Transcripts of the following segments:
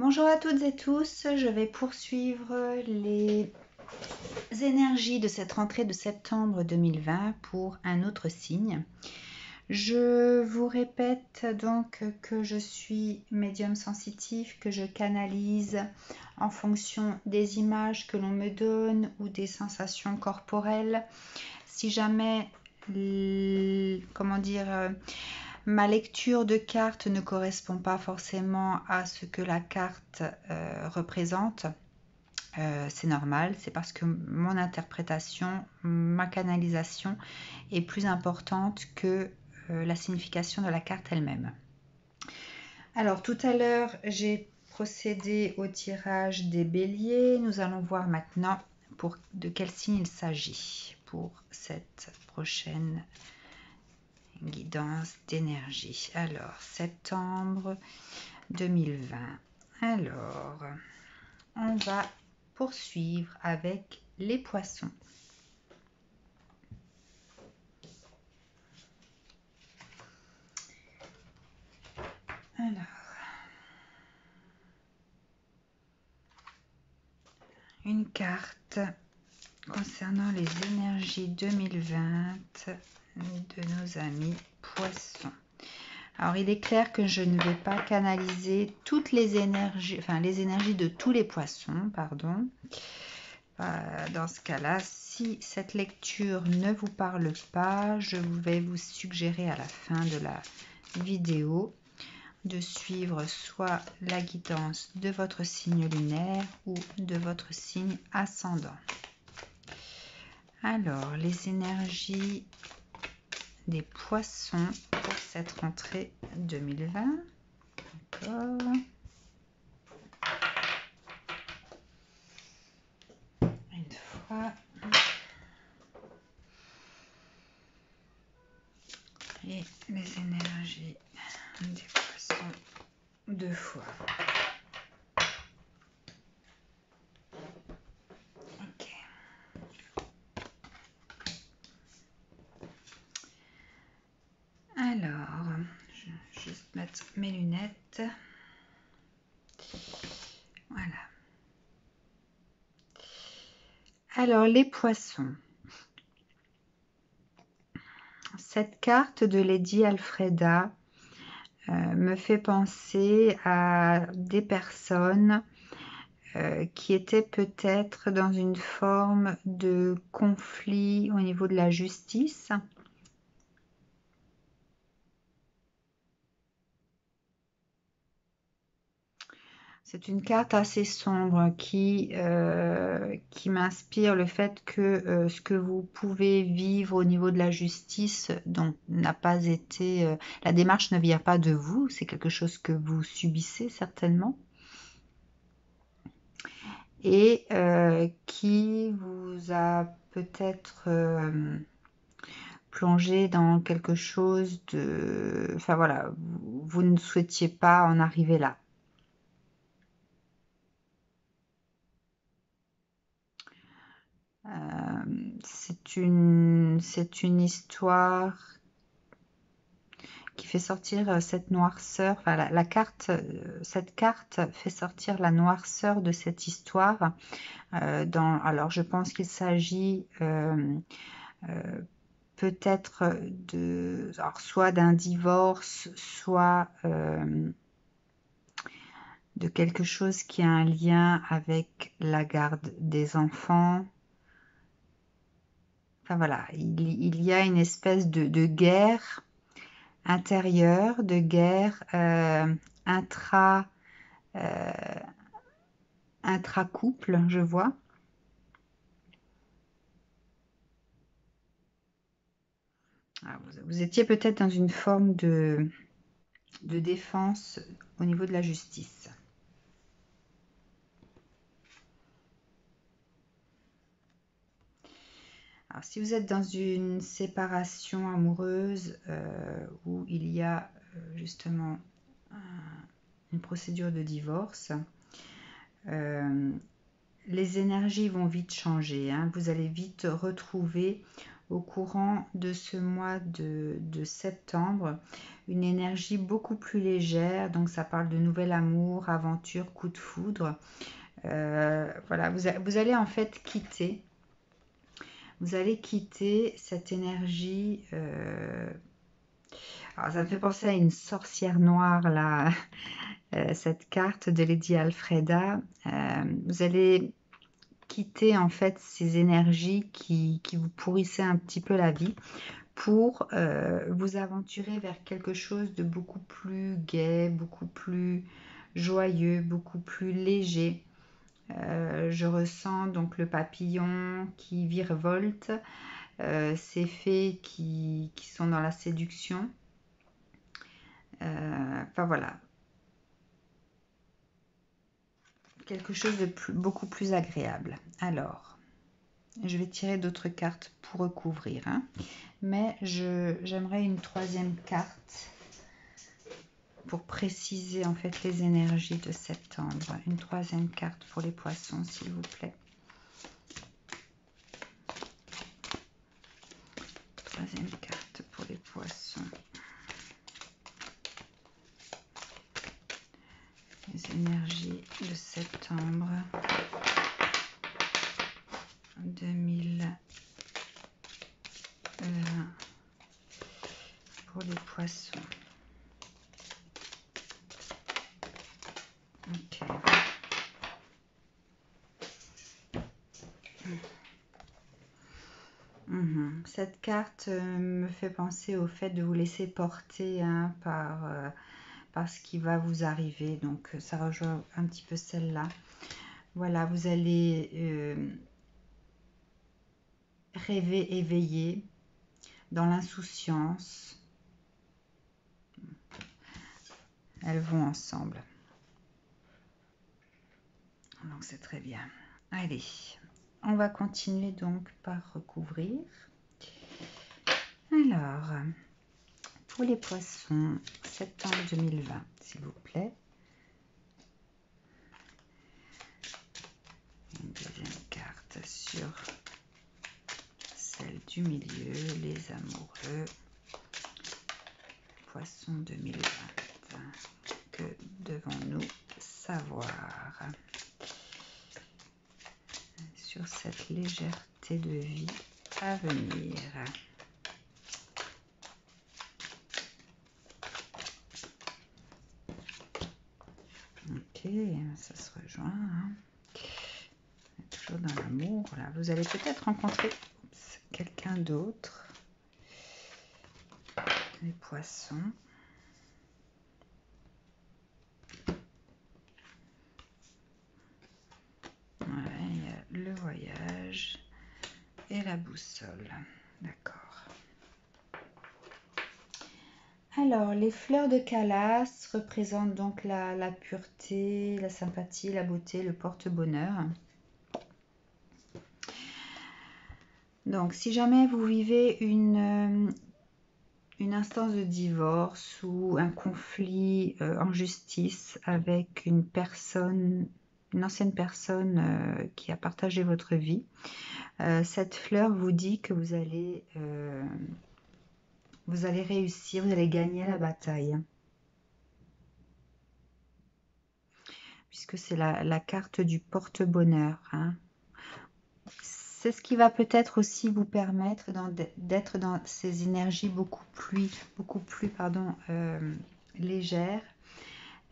Bonjour à toutes et tous, je vais poursuivre les énergies de cette rentrée de septembre 2020 pour un autre signe. Je vous répète donc que je suis médium sensitif, que je canalise en fonction des images que l'on me donne ou des sensations corporelles. Si jamais, ma lecture de carte ne correspond pas forcément à ce que la carte représente, c'est normal, c'est parce que mon interprétation, ma canalisation est plus importante que la signification de la carte elle-même. Alors tout à l'heure, j'ai procédé au tirage des béliers. Nous allons voir maintenant de quel signe il s'agit pour cette prochaine guidance d'énergie. Alors, septembre 2020. Alors, on va poursuivre avec les poissons. Alors, une carte concernant les énergies 2020 de nos amis poissons. Alors, il est clair que je ne vais pas canaliser toutes les énergies, les énergies de tous les poissons, pardon. Dans ce cas-là, si cette lecture ne vous parle pas, je vais vous suggérer à la fin de la vidéo de suivre soit la guidance de votre signe lunaire ou de votre signe ascendant. Alors, les énergies des poissons pour cette rentrée 2020. D'accord. Une fois. Et les énergies des poissons deux fois. Ok. Alors, je vais juste mettre mes lunettes. Voilà. Alors, les poissons. Cette carte de Lady Alfreda me fait penser à des personnes qui étaient peut-être dans une forme de conflit au niveau de la justice. C'est une carte assez sombre qui m'inspire le fait que ce que vous pouvez vivre au niveau de la justice donc n'a pas été... la démarche ne vient pas de vous, c'est quelque chose que vous subissez certainement. Et qui vous a peut-être plongé dans quelque chose de... Enfin voilà, vous ne souhaitiez pas en arriver là. C'est une histoire qui fait sortir cette noirceur, enfin la carte, cette carte fait sortir la noirceur de cette histoire. Alors je pense qu'il s'agit peut-être soit d'un divorce, soit de quelque chose qui a un lien avec la garde des enfants. Enfin voilà, il y a une espèce de guerre intérieure, de guerre intra-couple, je vois. Alors, vous étiez peut-être dans une forme de défense au niveau de la justice. Alors, si vous êtes dans une séparation amoureuse où il y a justement une procédure de divorce, les énergies vont vite changer, hein. Vous allez vite retrouver au courant de ce mois de septembre une énergie beaucoup plus légère. Donc ça parle de nouvel amour, aventure, coup de foudre. Voilà, vous allez en fait quitter. Vous allez quitter cette énergie. Alors ça me fait penser à une sorcière noire là. Cette carte de Lady Alfreda. Vous allez quitter en fait ces énergies qui vous pourrissaient un petit peu la vie pour vous aventurer vers quelque chose de beaucoup plus gai, beaucoup plus joyeux, beaucoup plus léger. Je ressens donc le papillon qui virevolte, ces fées qui sont dans la séduction. Enfin voilà, quelque chose de beaucoup plus agréable. Alors, je vais tirer d'autres cartes pour recouvrir, hein. Mais j'aimerais une troisième carte pour préciser en fait les énergies de septembre. Une troisième carte pour les poissons, s'il vous plaît. Troisième carte pour les poissons. Les énergies de septembre 2020 pour les poissons. Ok. Cette carte me fait penser au fait de vous laisser porter, hein, par ce qui va vous arriver. Donc ça rejoint un petit peu celle-là. Voilà, vous allez rêver éveillé dans l'insouciance. Elles vont ensemble. Donc c'est très bien. Allez, on va continuer donc par recouvrir. Alors, pour les poissons, septembre 2020, s'il vous plaît. Une deuxième carte sur celle du milieu, les amoureux. Poisson 2020. Que devons-nous savoir sur cette légèreté de vie à venir? Ok, ça se rejoint, hein. Toujours dans l'amour, là. Vous allez peut-être rencontrer quelqu'un d'autre. Les poissons. Ouais, il y a le voyage et la boussole. D'accord. Alors, les fleurs de Calas représentent donc la pureté, la sympathie, la beauté, le porte-bonheur. Donc, si jamais vous vivez une instance de divorce ou un conflit en justice avec une personne, une ancienne personne qui a partagé votre vie, cette fleur vous dit que vous allez réussir, vous allez gagner la bataille. Puisque c'est la carte du porte-bonheur, hein. C'est ce qui va peut-être aussi vous permettre d'être dans ces énergies beaucoup plus légères.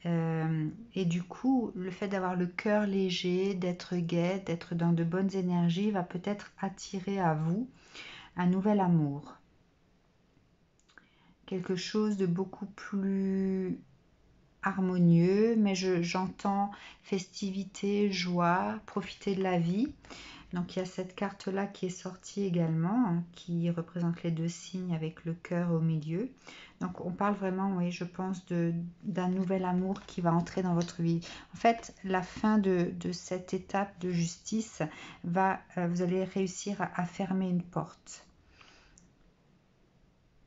Et du coup, le fait d'avoir le cœur léger, d'être gai, d'être dans de bonnes énergies, va peut-être attirer à vous un nouvel amour. Quelque chose de beaucoup plus harmonieux, mais j'entends festivité, joie, profiter de la vie. Donc il y a cette carte là qui est sortie également, hein, qui représente les deux signes avec le cœur au milieu. Donc on parle vraiment, oui, je pense d'un nouvel amour qui va entrer dans votre vie. En fait, la fin de cette étape de justice vous allez réussir à fermer une porte.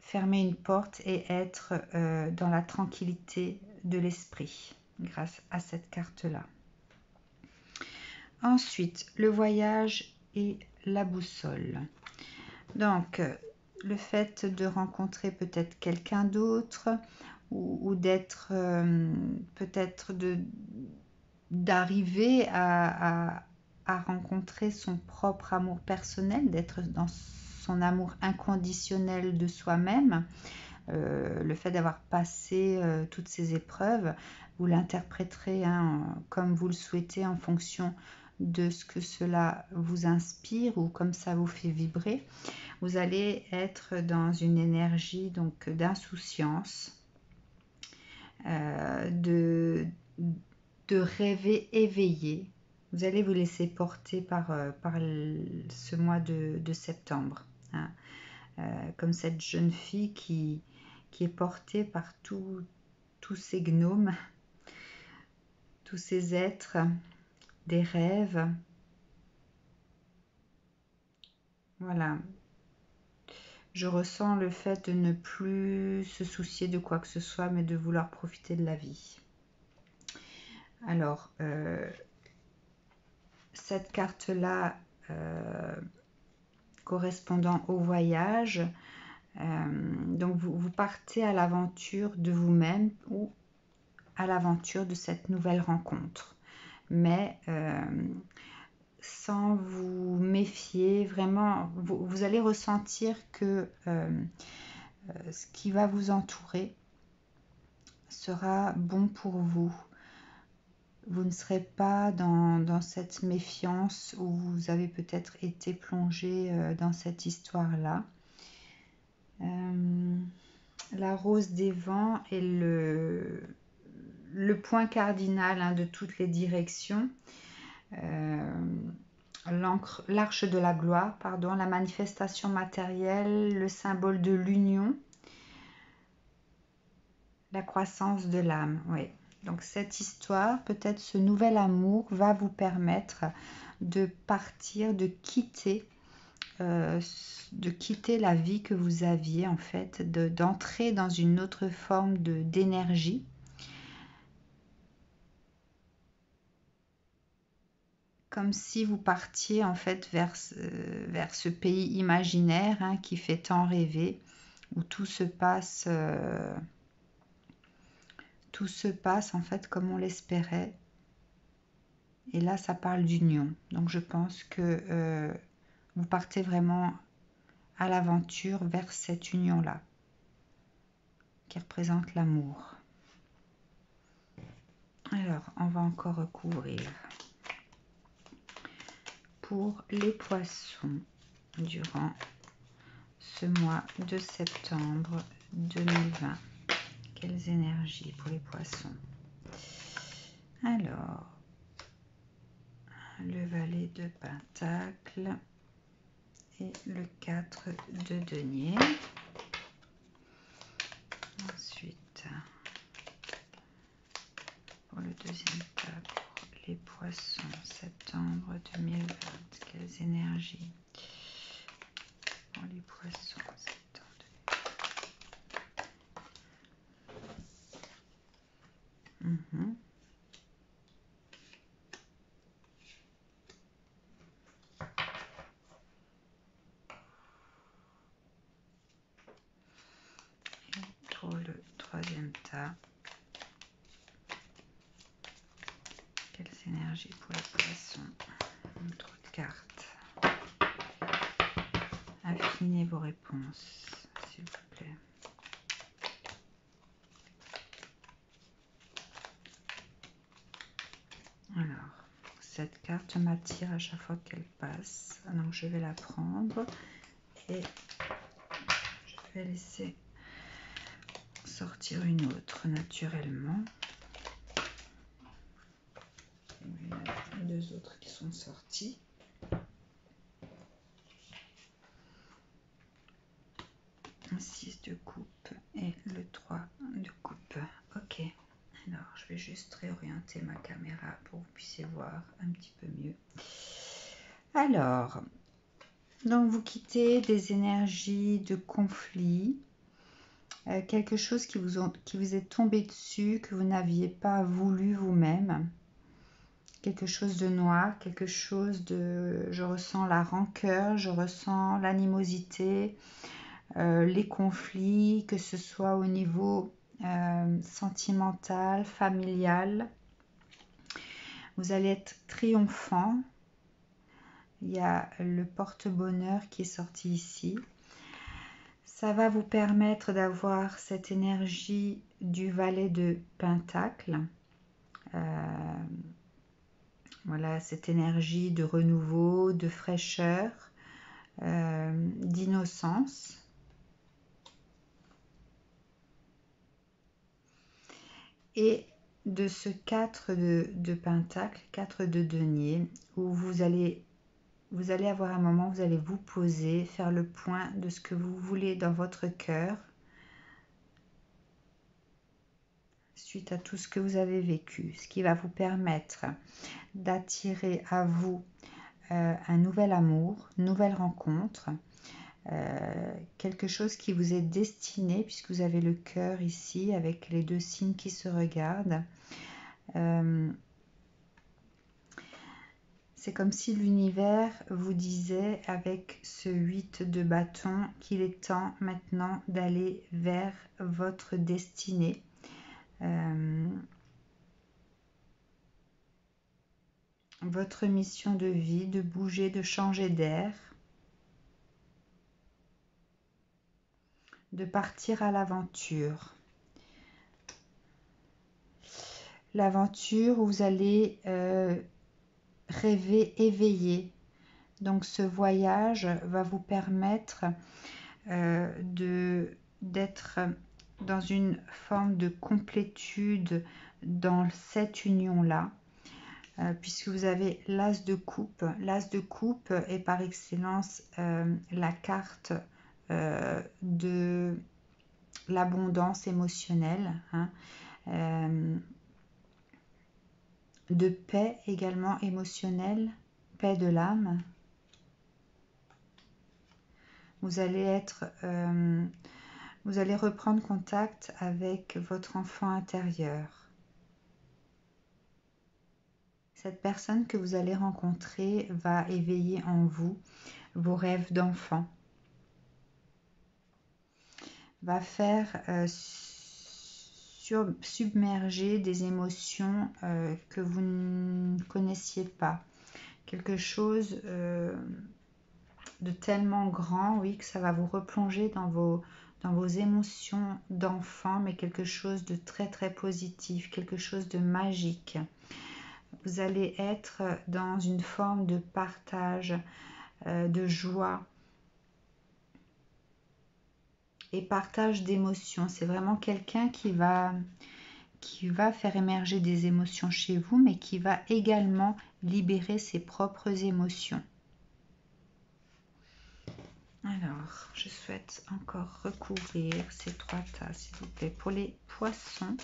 Fermer une porte et être dans la tranquillité de l'esprit grâce à cette carte là. Ensuite, le voyage et la boussole. Donc, le fait de rencontrer peut-être quelqu'un d'autre ou d'être peut-être d'arriver à rencontrer son propre amour personnel, d'être dans son amour inconditionnel de soi-même. Le fait d'avoir passé toutes ces épreuves, vous l'interpréterez comme vous le souhaitez en fonction de ce que cela vous inspire ou comme ça vous fait vibrer. Vous allez être dans une énergie donc d'insouciance, de rêver éveillé. Vous allez vous laisser porter par ce mois de septembre. Hein. Comme cette jeune fille qui est portée par tous ces gnomes, tous ces êtres, des rêves. Voilà. Je ressens le fait de ne plus se soucier de quoi que ce soit, mais de vouloir profiter de la vie. Alors, cette carte-là, correspondant au voyage, donc vous partez à l'aventure de vous-même ou à l'aventure de cette nouvelle rencontre. Mais sans vous méfier, vraiment, vous allez ressentir que ce qui va vous entourer sera bon pour vous. Vous ne serez pas dans cette méfiance où vous avez peut-être été plongé dans cette histoire-là. La rose des vents est le point cardinal de toutes les directions. L'arche de la gloire, pardon, la manifestation matérielle, le symbole de l'union, la croissance de l'âme. Oui. Donc cette histoire, peut-être ce nouvel amour va vous permettre de partir, de quitter la vie que vous aviez en fait, d'entrer dans une autre forme d'énergie. Comme si vous partiez en fait vers ce pays imaginaire qui fait tant rêver, où tout se passe en fait comme on l'espérait. Et là, ça parle d'union. Donc je pense que vous partez vraiment à l'aventure vers cette union-là, qui représente l'amour. Alors, on va encore recouvrir. Pour les poissons, durant ce mois de septembre 2020, quelles énergies pour les poissons? Alors, le valet de Pentacle et le 4 de denier. Ensuite, pour le deuxième tas, pour les poissons, septembre 2020, quelles énergies pour les poissons, septembre 2020. Et pour le troisième tas, quelles énergies pour les poissons? Trop de cartes. Affinez vos réponses, s'il vous plaît. Alors, cette carte m'attire à chaque fois qu'elle passe. Donc, je vais la prendre et je vais laisser sortir une autre naturellement. Il y a les deux autres qui sont sortis. Un 6 de coupe et le 3 de coupe. Ok. Alors, je vais juste réorienter ma caméra pour que vous puissiez voir un petit peu mieux. Alors, donc vous quittez des énergies de conflit, quelque chose qui vous est tombé dessus, que vous n'aviez pas voulu vous-même. quelque chose de noir, quelque chose de... Je ressens la rancœur, je ressens l'animosité, les conflits, que ce soit au niveau sentimental, familial. Vous allez être triomphant. Il y a le porte-bonheur qui est sorti ici. Ça va vous permettre d'avoir cette énergie du valet de Pentacle. Voilà, cette énergie de renouveau, de fraîcheur, d'innocence. Et de ce 4 de Pentacle, 4 de denier, où vous allez avoir un moment, vous allez vous poser, faire le point de ce que vous voulez dans votre cœur, suite à tout ce que vous avez vécu, ce qui va vous permettre d'attirer à vous un nouvel amour, une nouvelle rencontre, quelque chose qui vous est destiné, puisque vous avez le cœur ici avec les deux signes qui se regardent. C'est comme si l'univers vous disait avec ce 8 de bâton qu'il est temps maintenant d'aller vers votre destinée. Votre mission de vie, de bouger, de changer d'air, de partir à l'aventure. L'aventure où vous allez rêver éveillé. Donc ce voyage va vous permettre d'être dans une forme de complétude dans cette union-là, puisque vous avez l'as de coupe. L'as de coupe est par excellence la carte de l'abondance émotionnelle, hein, de paix également émotionnelle, paix de l'âme. Vous allez reprendre contact avec votre enfant intérieur. Cette personne que vous allez rencontrer va éveiller en vous vos rêves d'enfant, va faire submerger des émotions que vous ne connaissiez pas. Quelque chose de tellement grand, oui, que ça va vous replonger dans vos émotions d'enfant, mais quelque chose de très très positif, quelque chose de magique. Vous allez être dans une forme de partage, de joie et partage d'émotions. C'est vraiment quelqu'un qui va faire émerger des émotions chez vous, mais qui va également libérer ses propres émotions. Alors, je souhaite encore recouvrir ces 3 tas, s'il vous plaît, pour les poissons.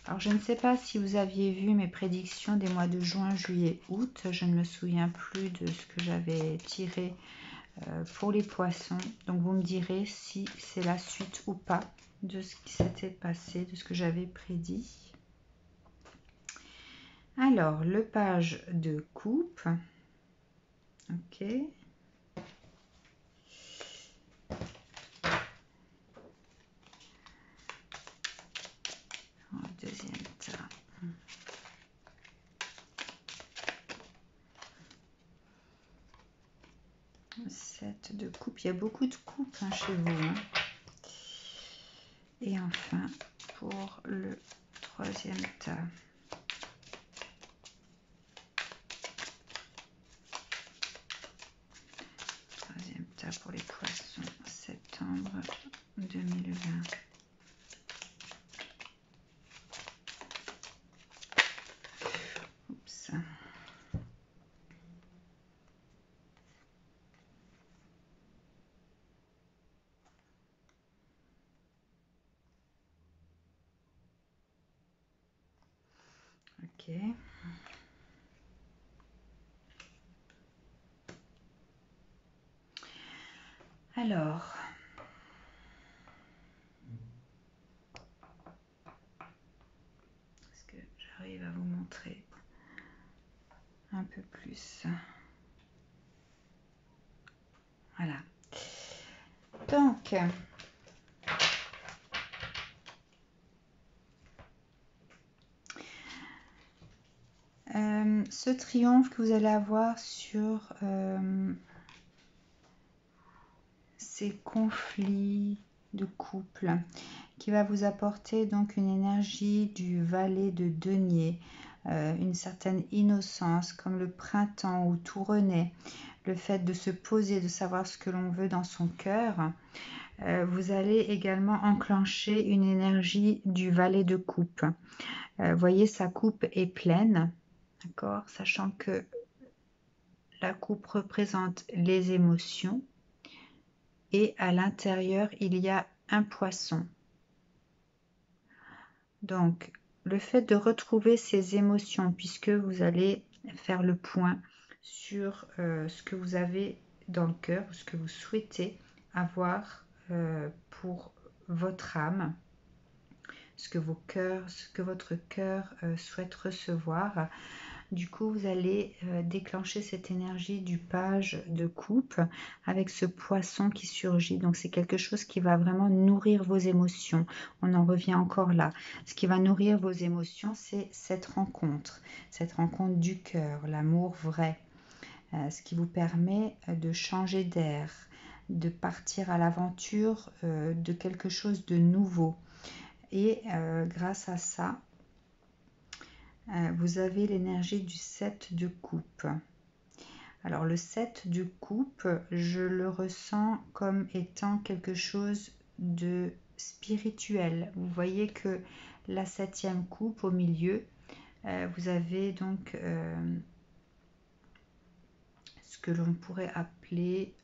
Alors, je ne sais pas si vous aviez vu mes prédictions des mois de juin, juillet, août. Je ne me souviens plus de ce que j'avais tiré pour les poissons. Donc, vous me direz si c'est la suite ou pas de ce qui s'était passé, de ce que j'avais prédit. Alors, le page de coupe. Ok. Deuxième tas. 7 de coupe. Il y a beaucoup de coupes chez vous. Hein. Et enfin, pour le 3e tas. Troisième tas pour les poissons. Septembre 2020. Oups. Ok. Alors, est-ce que j'arrive à vous montrer un peu plus. Voilà. Donc, ce triomphe que vous allez avoir sur ces conflits de couple, qui va vous apporter donc une énergie du valet de denier, une certaine innocence, comme le printemps où tout renaît, le fait de se poser, de savoir ce que l'on veut dans son cœur. Vous allez également enclencher une énergie du valet de coupe. Voyez, sa coupe est pleine, d'accord, sachant que la coupe représente les émotions et à l'intérieur il y a un poisson. Donc le fait de retrouver ces émotions, puisque vous allez faire le point sur ce que vous avez dans le cœur, ce que vous souhaitez avoir pour votre âme, ce que votre cœur souhaite recevoir. Du coup, vous allez déclencher cette énergie du page de coupe avec ce poisson qui surgit. Donc, c'est quelque chose qui va vraiment nourrir vos émotions. On en revient encore là. Ce qui va nourrir vos émotions, c'est cette rencontre du cœur, l'amour vrai. Ce qui vous permet de changer d'air, de partir à l'aventure de quelque chose de nouveau. Et grâce à ça, vous avez l'énergie du 7 de coupe. Alors le 7 de coupe, je le ressens comme étant quelque chose de spirituel. Vous voyez que la 7e coupe au milieu, vous avez donc ce que l'on pourrait appeler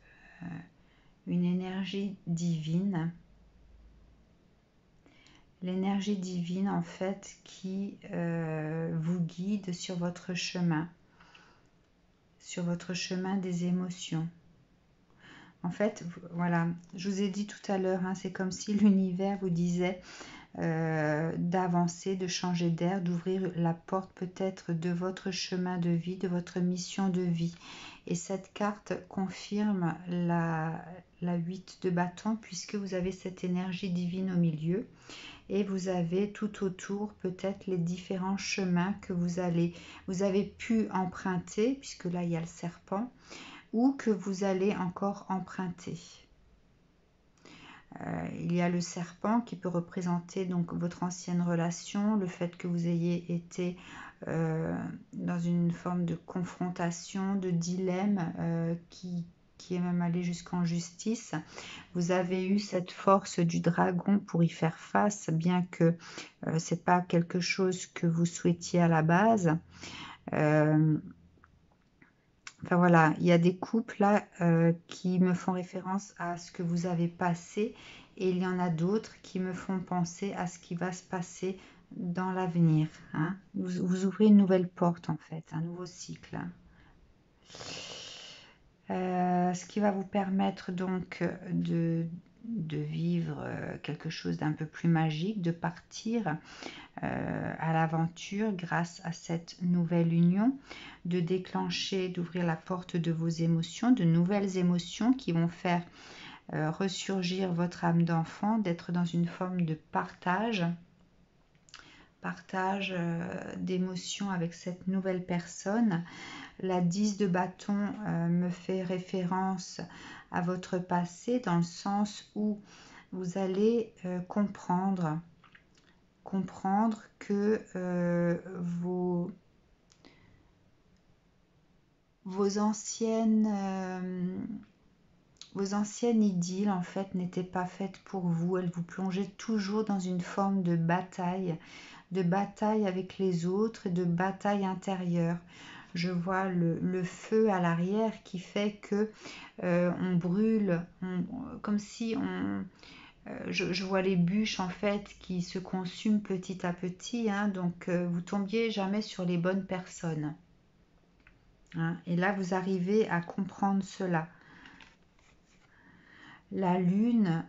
une énergie divine. L'énergie divine en fait qui vous guide sur votre chemin des émotions. En fait, voilà, je vous ai dit tout à l'heure, hein, c'est comme si l'univers vous disait d'avancer, de changer d'air, d'ouvrir la porte peut-être de votre chemin de vie, de votre mission de vie. Et cette carte confirme la 8 de bâton, puisque vous avez cette énergie divine au milieu. Et vous avez tout autour peut-être les différents chemins que vous avez pu emprunter, puisque là il y a le serpent, ou que vous allez encore emprunter. Il y a le serpent qui peut représenter donc votre ancienne relation, le fait que vous ayez été dans une forme de confrontation, de dilemme qui est même allé jusqu'en justice. Vous avez eu cette force du dragon pour y faire face, bien que c'est pas quelque chose que vous souhaitiez à la base. Enfin voilà, il y a des couples là qui me font référence à ce que vous avez passé, et il y en a d'autres qui me font penser à ce qui va se passer dans l'avenir. Hein. Vous ouvrez une nouvelle porte en fait, un nouveau cycle. Ce qui va vous permettre donc de vivre quelque chose d'un peu plus magique, de partir à l'aventure grâce à cette nouvelle union, de déclencher, d'ouvrir la porte de vos émotions, de nouvelles émotions qui vont faire ressurgir votre âme d'enfant, d'être dans une forme de partage d'émotions avec cette nouvelle personne. La 10 de bâton me fait référence à votre passé, dans le sens où vous allez comprendre que vos anciennes idylles en fait n'étaient pas faites pour vous. Elles vous plongeaient toujours dans une forme de bataille avec les autres et de bataille intérieure. Je vois le feu à l'arrière qui fait que on brûle, comme si je vois les bûches en fait qui se consument petit à petit, hein, donc vous tombiez jamais sur les bonnes personnes. Hein, et là vous arrivez à comprendre cela. La lune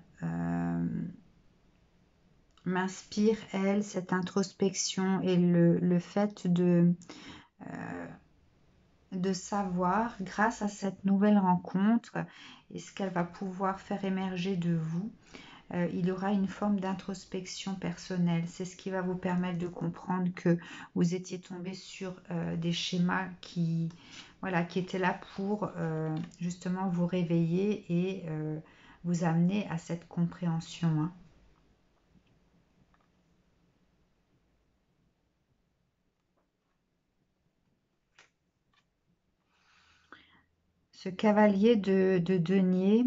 m'inspire, elle, cette introspection et le fait de savoir, grâce à cette nouvelle rencontre et ce qu'elle va pouvoir faire émerger de vous, il y aura une forme d'introspection personnelle. C'est ce qui va vous permettre de comprendre que vous étiez tombé sur des schémas qui, voilà, qui étaient là pour justement vous réveiller et vous amener à cette compréhension, hein. Ce cavalier de denier,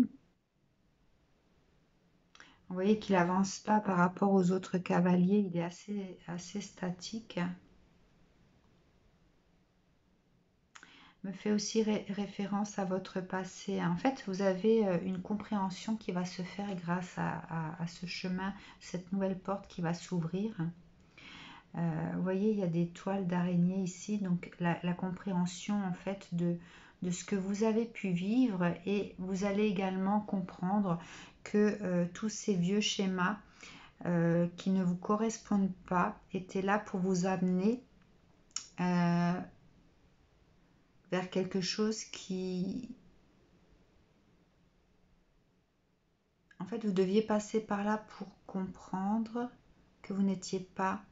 vous voyez qu'il avance pas par rapport aux autres cavaliers, il est assez statique. Me fait aussi référence à votre passé. En fait, vous avez une compréhension qui va se faire grâce à ce chemin, cette nouvelle porte qui va s'ouvrir. Vous voyez, il y a des toiles d'araignée ici, donc la compréhension en fait de ce que vous avez pu vivre, et vous allez également comprendre que tous ces vieux schémas qui ne vous correspondent pas étaient là pour vous amener vers quelque chose qui... En fait, vous deviez passer par là pour comprendre que vous n'étiez pas...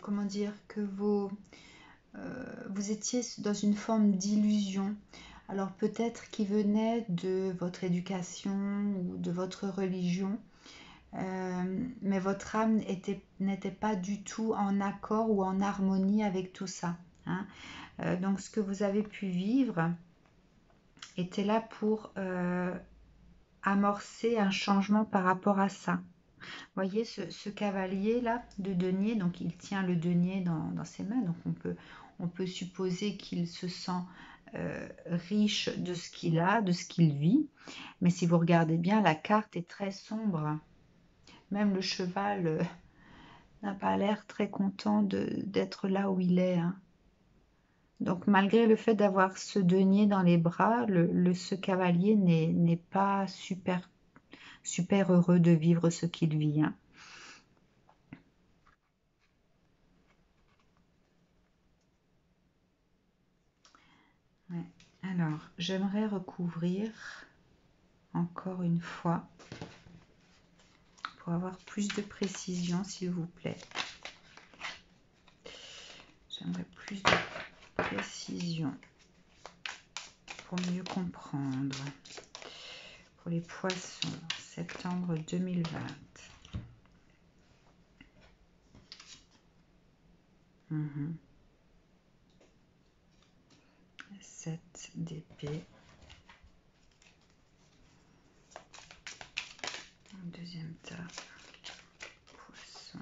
comment dire, que vous étiez dans une forme d'illusion. Alors peut-être qui venait de votre éducation ou de votre religion, mais votre âme n'était pas du tout en accord ou en harmonie avec tout ça, hein. Donc ce que vous avez pu vivre était là pour amorcer un changement par rapport à ça. Voyez ce cavalier là de denier, donc il tient le denier dans ses mains, donc on peut supposer qu'il se sent riche de ce qu'il a, de ce qu'il vit. Mais si vous regardez bien, la carte est très sombre. Même le cheval n'a pas l'air très content d'être là où il est, hein. Donc malgré le fait d'avoir ce denier dans les bras, ce cavalier n'est pas super heureux de vivre ce qu'il vit, hein. Ouais. Alors, j'aimerais recouvrir encore une fois pour avoir plus de précision, s'il vous plaît. J'aimerais plus de précision pour mieux comprendre. Pour les poissons, septembre 2020. 7 d'épée. Deuxième tas. Poisson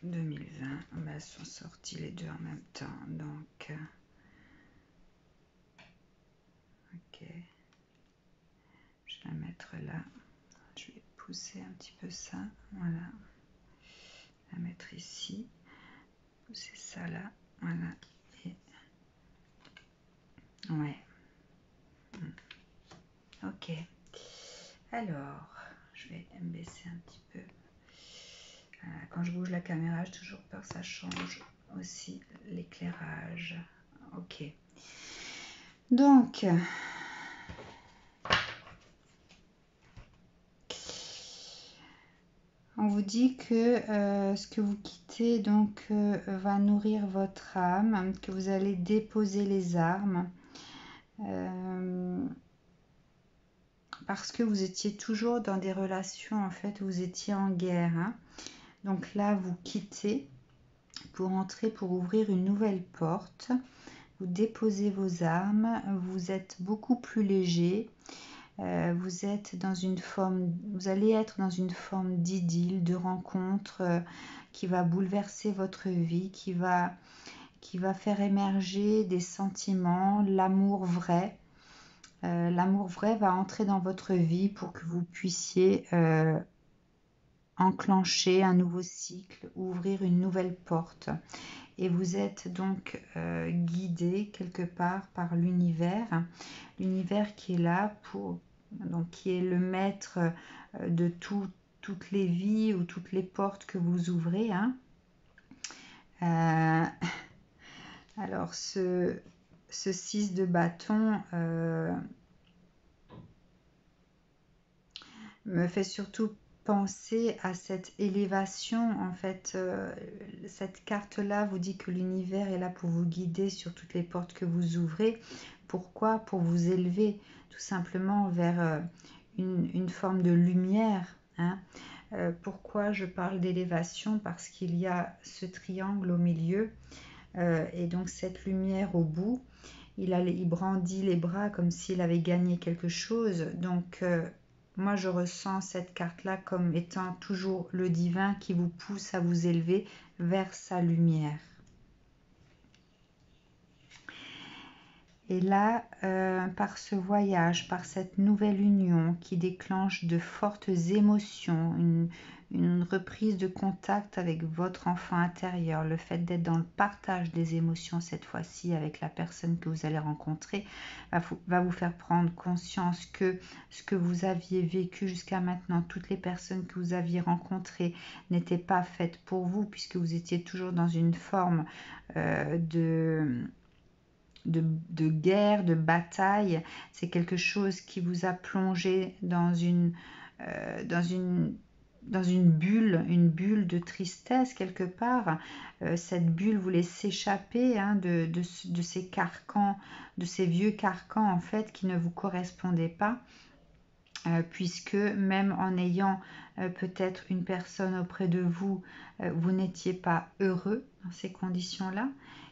2020. Bah, elles sont sorties les deux en même temps. Donc, ok. Je vais la mettre là. Je vais pousser un petit peu ça. Voilà. La mettre ici. Pousser ça là. Voilà. Et... ouais. Ok. Alors, je vais me baisser un petit peu. Quand je bouge la caméra, j'ai toujours peur que ça change aussi l'éclairage. Ok. Donc, on vous dit que ce que vous quittez donc va nourrir votre âme, que vous allez déposer les armes. Parce que vous étiez toujours dans des relations, en fait, vous étiez en guerre, hein. Donc là, vous quittez pour entrer, pour ouvrir une nouvelle porte. Vous déposez vos armes, vous êtes beaucoup plus léger. Vous êtes dans une forme, vous allez être dans une forme d'idylle, de rencontre qui va bouleverser votre vie, qui va faire émerger des sentiments, l'amour vrai. L'amour vrai va entrer dans votre vie pour que vous puissiez enclencher un nouveau cycle, ouvrir une nouvelle porte. Et vous êtes donc guidé quelque part par l'univers qui est là pour, donc qui est le maître de toutes les vies ou toutes les portes que vous ouvrez. Hein. Alors, ce 6 de bâton me fait surtout penser à cette élévation. En fait, cette carte-là vous dit que l'univers est là pour vous guider sur toutes les portes que vous ouvrez. Pourquoi? Pour vous élever tout simplement vers une forme de lumière. Hein. Pourquoi je parle d'élévation? Parce qu'il y a ce triangle au milieu et donc cette lumière au bout. Il brandit les bras comme s'il avait gagné quelque chose. Donc, moi, je ressens cette carte-là comme étant toujours le divin qui vous pousse à vous élever vers sa lumière. Et là, par ce voyage, par cette nouvelle union qui déclenche de fortes émotions, une reprise de contact avec votre enfant intérieur, le fait d'être dans le partage des émotions cette fois-ci avec la personne que vous allez rencontrer, va vous faire prendre conscience que ce que vous aviez vécu jusqu'à maintenant, toutes les personnes que vous aviez rencontrées n'étaient pas faites pour vous puisque vous étiez toujours dans une forme de guerre, de bataille. C'est quelque chose qui vous a plongé dans une bulle de tristesse quelque part. Cette bulle voulait s'échapper de ces carcans, de ces vieux carcans en fait qui ne vous correspondaient pas. Puisque même en ayant peut-être une personne auprès de vous, vous n'étiez pas heureux dans ces conditions-là.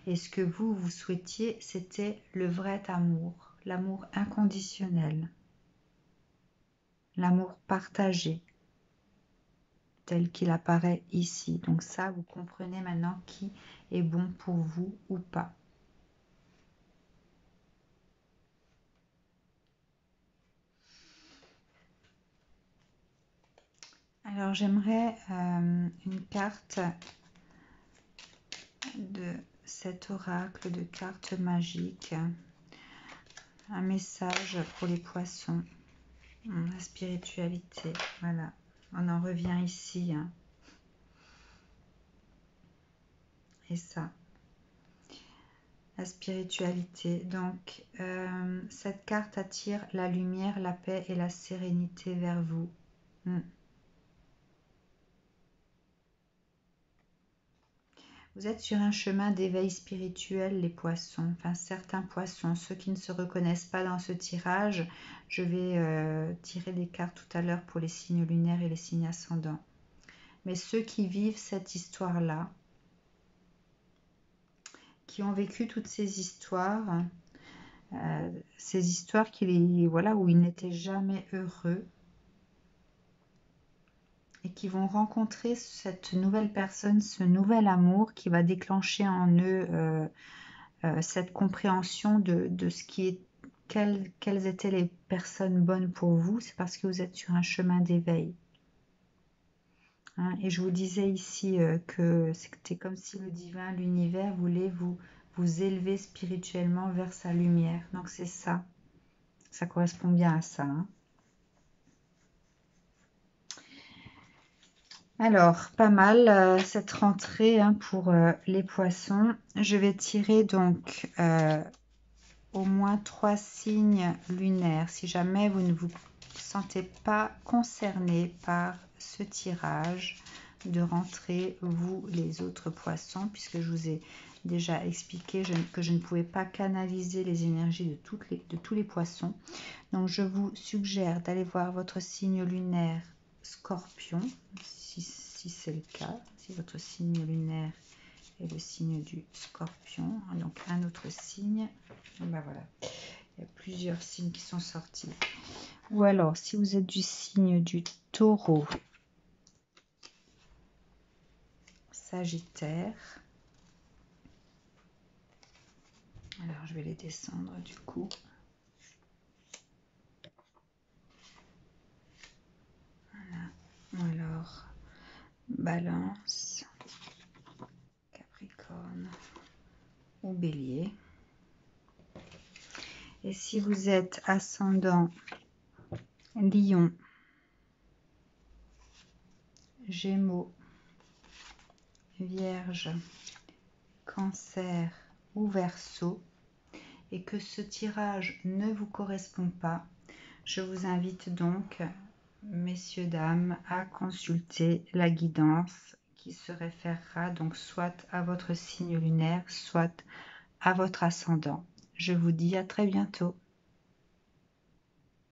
Et ce que vous souhaitiez, c'était le vrai amour, l'amour inconditionnel, l'amour partagé, tel qu'il apparaît ici. Donc ça, vous comprenez maintenant qui est bon pour vous ou pas. Alors j'aimerais une carte de cet oracle de cartes magiques, un message pour les poissons, la spiritualité, voilà, on en revient ici, hein. Et ça, la spiritualité, donc cette carte attire la lumière, la paix et la sérénité vers vous. Vous êtes sur un chemin d'éveil spirituel, les poissons, enfin certains poissons. Ceux qui ne se reconnaissent pas dans ce tirage, je vais tirer des cartes tout à l'heure pour les signes lunaires et les signes ascendants. Mais ceux qui vivent cette histoire-là, qui ont vécu toutes ces histoires où ils n'étaient jamais heureux, et qui vont rencontrer cette nouvelle personne, ce nouvel amour qui va déclencher en eux cette compréhension de ce qui est, quelles étaient les personnes bonnes pour vous. C'est parce que vous êtes sur un chemin d'éveil. Hein, et je vous disais ici que c'était comme si le divin, l'univers voulait vous élever spirituellement vers sa lumière. Donc c'est ça. Ça correspond bien à ça. Hein. Alors, pas mal cette rentrée pour les poissons. Je vais tirer donc au moins 3 signes lunaires. Si jamais vous ne vous sentez pas concerné par ce tirage de rentrée, vous les autres poissons, puisque je vous ai déjà expliqué que je ne pouvais pas canaliser les énergies de tous les poissons. Donc je vous suggère d'aller voir votre signe lunaire Scorpion, si c'est le cas, si votre signe lunaire est le signe du Scorpion, donc un autre signe. Ben voilà, il y a plusieurs signes qui sont sortis. Ou alors, si vous êtes du signe du Taureau, Sagittaire. Alors, je vais les descendre du coup. Voilà. Ou alors, Balance, Capricorne ou Bélier. Et si vous êtes ascendant Lion, Gémeaux, Vierge, Cancer ou Verseau, et que ce tirage ne vous correspond pas, je vous invite donc, messieurs, dames, à consulter la guidance qui se référera donc soit à votre signe lunaire, soit à votre ascendant. Je vous dis à très bientôt.